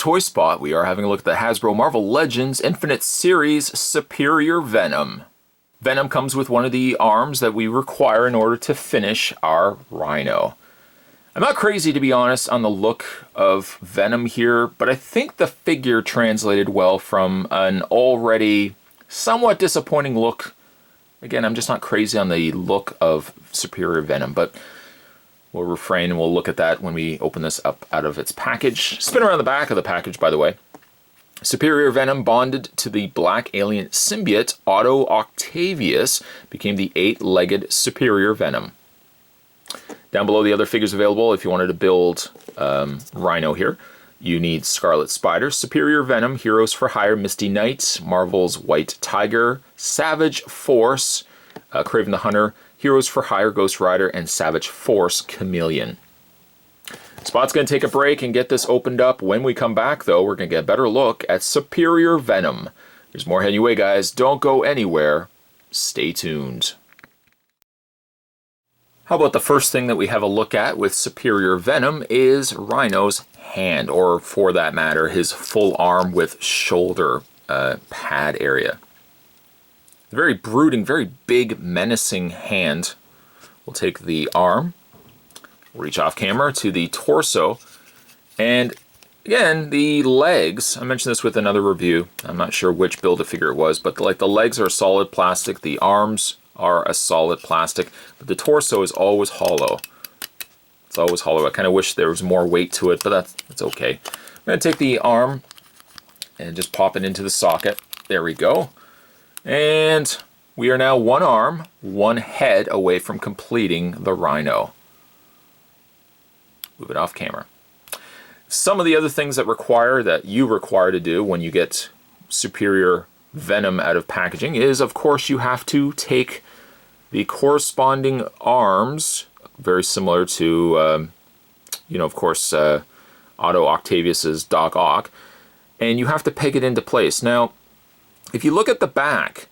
Toy Spot, we are having a look at the Hasbro Marvel Legends Infinite Series Superior Venom. Venom comes with one of the arms that we require in order to finish our Rhino. I'm not crazy, to be honest, on the look of Venom here, but I think the figure translated well from an already somewhat disappointing look. Again, I'm just not crazy on the look of Superior Venom, but we'll refrain and we'll look at that when we open this up out of its package. Spin around the back of the package, by the way. Superior Venom bonded to the black alien symbiote Otto Octavius became the 8-legged Superior Venom. Down below, the other figures available if you wanted to build Rhino here. You need Scarlet Spider, Superior Venom, Heroes for Hire, Misty Knight, Marvel's White Tiger, Savage Force, Kraven the Hunter, Heroes for Hire, Ghost Rider, and Savage Force Chameleon. Spot's going to take a break and get this opened up. When we come back, though, we're going to get a better look at Superior Venom. There's more heading your way, guys. Don't go anywhere. Stay tuned. How about the first thing that we have a look at with Superior Venom is Rhino's hand, or for that matter, his full arm with shoulder pad area. Very brooding, very big, menacing hand. We'll take the arm, reach off camera to the torso, and again, the legs. I mentioned this with another review. I'm not sure which Build-A-Figure it was, but like the legs are solid plastic, the arms are a solid plastic, but the torso is always hollow. It's always hollow. I kind of wish there was more weight to it, but that's okay. I'm going to take the arm and just pop it into the socket. There we go. And we are now one arm, one head away from completing the Rhino. Move it off camera. Some of the other things that you require to do when you get Superior Venom out of packaging is, of course, you have to take the corresponding arms, very similar to, of course, Otto Octavius's Doc Ock, and you have to peg it into place. Now, if you look at the back,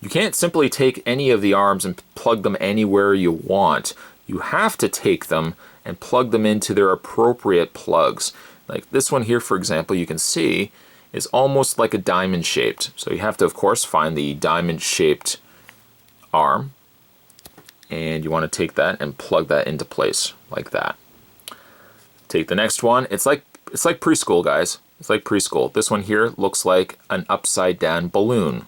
you can't simply take any of the arms and plug them anywhere you want. You have to take them and plug them into their appropriate plugs. Like this one here, for example, you can see is almost like a diamond shaped. So you have to, of course, find the diamond shaped arm, and you want to take that and plug that into place like that. Take the next one. It's like preschool, guys. It's like preschool. This one here looks like an upside down balloon.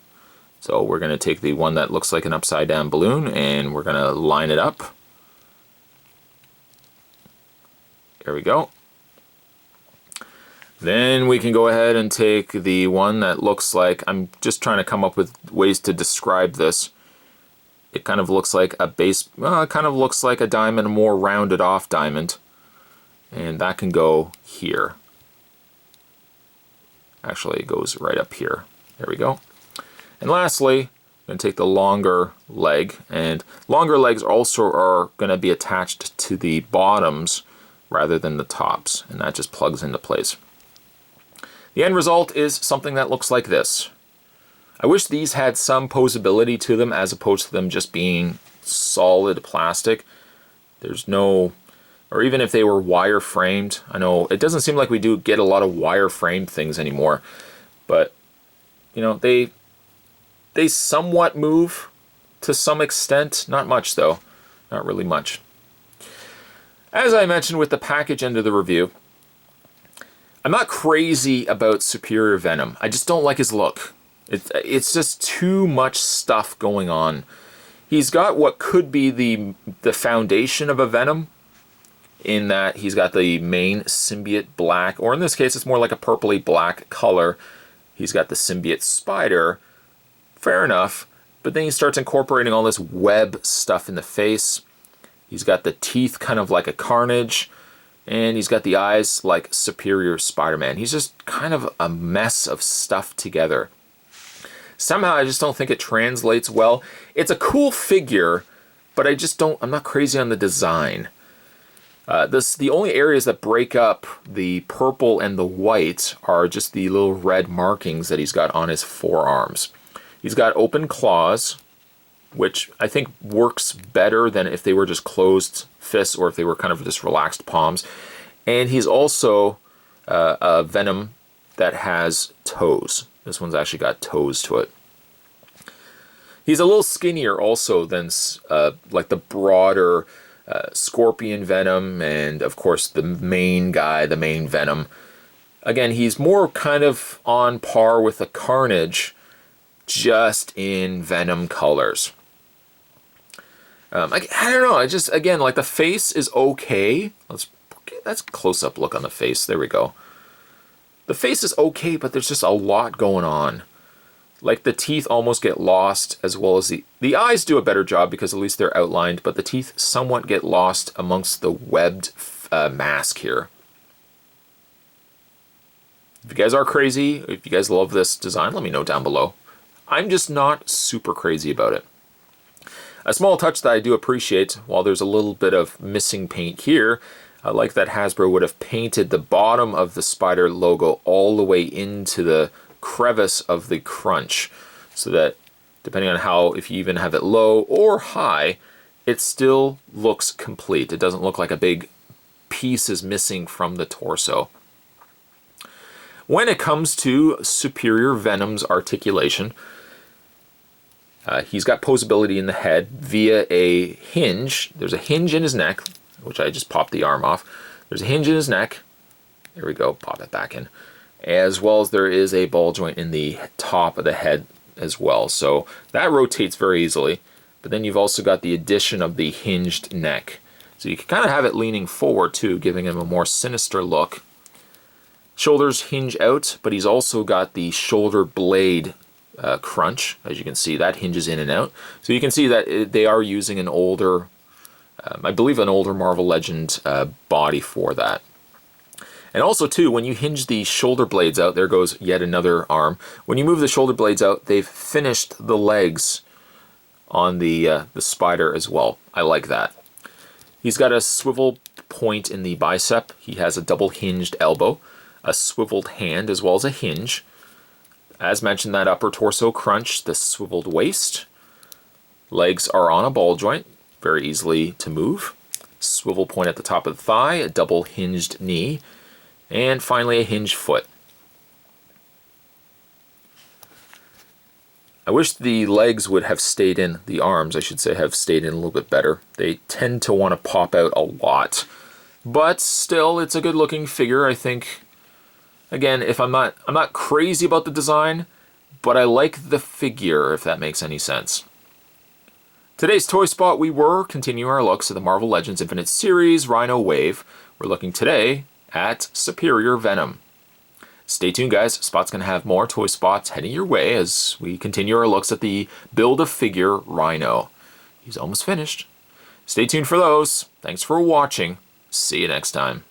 So we're going to take the one that looks like an upside down balloon and we're going to line it up. There we go. Then we can go ahead and take the one that looks like, I'm just trying to come up with ways to describe this. It kind of looks like a base, it kind of looks like a diamond, a more rounded off diamond. And that can go here. Actually, it goes right up here. There we go. And lastly, I'm going to take the longer leg. And longer legs also are going to be attached to the bottoms rather than the tops. And that just plugs into place. The end result is something that looks like this. I wish these had some posability to them as opposed to them just being solid plastic. There's no, or even if they were wire framed. I know it doesn't seem like we do get a lot of wire framed things anymore, but you know, they somewhat move to some extent. Not much though, not really much. As I mentioned with the package end of the review, I'm not crazy about Superior Venom. I just don't like his look. It's just too much stuff going on. He's got what could be the foundation of a Venom, in that he's got the main symbiote black, or in this case it's more like a purpley black color. He's got the symbiote spider, fair enough, but then he starts incorporating all this web stuff in the face. He's got the teeth kind of like a Carnage, and he's got the eyes like Superior Spider-Man. He's just kind of a mess of stuff together. Somehow I just don't think it translates well. It's a cool figure, but I'm not crazy on the design. The only areas that break up the purple and the white are just the little red markings that he's got on his forearms. He's got open claws, which I think works better than if they were just closed fists or if they were kind of just relaxed palms. And he's also a Venom that has toes. This one's actually got toes to it. He's a little skinnier also than like the broader Scorpion Venom, and of course the main guy, the main Venom. Again, he's more kind of on par with the Carnage, just in Venom colors. I don't know, I just, again, like the face is okay. That's a close-up look on the face, there we go. The face is okay, but there's just a lot going on. Like the teeth almost get lost, as well as the eyes do a better job because at least they're outlined, but the teeth somewhat get lost amongst the webbed mask here. If you guys are crazy, if you guys love this design, let me know down below. I'm just not super crazy about it. A small touch that I do appreciate, while there's a little bit of missing paint here, I like that Hasbro would have painted the bottom of the spider logo all the way into the crevice of the crunch, so that depending on how, if you even have it low or high, it still looks complete. It doesn't look like a big piece is missing from the torso. When it comes to Superior Venom's articulation, he's got posability in the head via a hinge. There's a hinge in his neck, which I just popped the arm off. There's a hinge in his neck. There we go, pop it back in. As well as there is a ball joint in the top of the head as well. So that rotates very easily. But then you've also got the addition of the hinged neck. So you can kind of have it leaning forward too, giving him a more sinister look. Shoulders hinge out, but he's also got the shoulder blade crunch. As you can see, that hinges in and out. So you can see that they are using an older, I believe an older Marvel Legend body for that. And also too, when you hinge the shoulder blades out, there goes yet another arm. When you move the shoulder blades out, they've finished the legs on the spider as well. I like that. He's got a swivel point in the bicep. He has a double hinged elbow, a swiveled hand, as well as a hinge. As mentioned, that upper torso crunch, the swiveled waist. Legs are on a ball joint, very easily to move. Swivel point at the top of the thigh, a double hinged knee, and finally a hinged foot. I wish the legs would have stayed in, the arms I should say, have stayed in a little bit better. They tend to want to pop out a lot. But still, it's a good looking figure, I think. Again, if I'm not crazy about the design, but I like the figure, if that makes any sense. Today's Toy Spot, we were continuing our looks at the Marvel Legends Infinite Series Rhino Wave. We're looking today at Superior Venom. Stay tuned, guys. Spot's going to have more Toy Spots heading your way as we continue our looks at the Build-A-Figure Rhino. He's almost finished. Stay tuned for those. Thanks for watching. See you next time.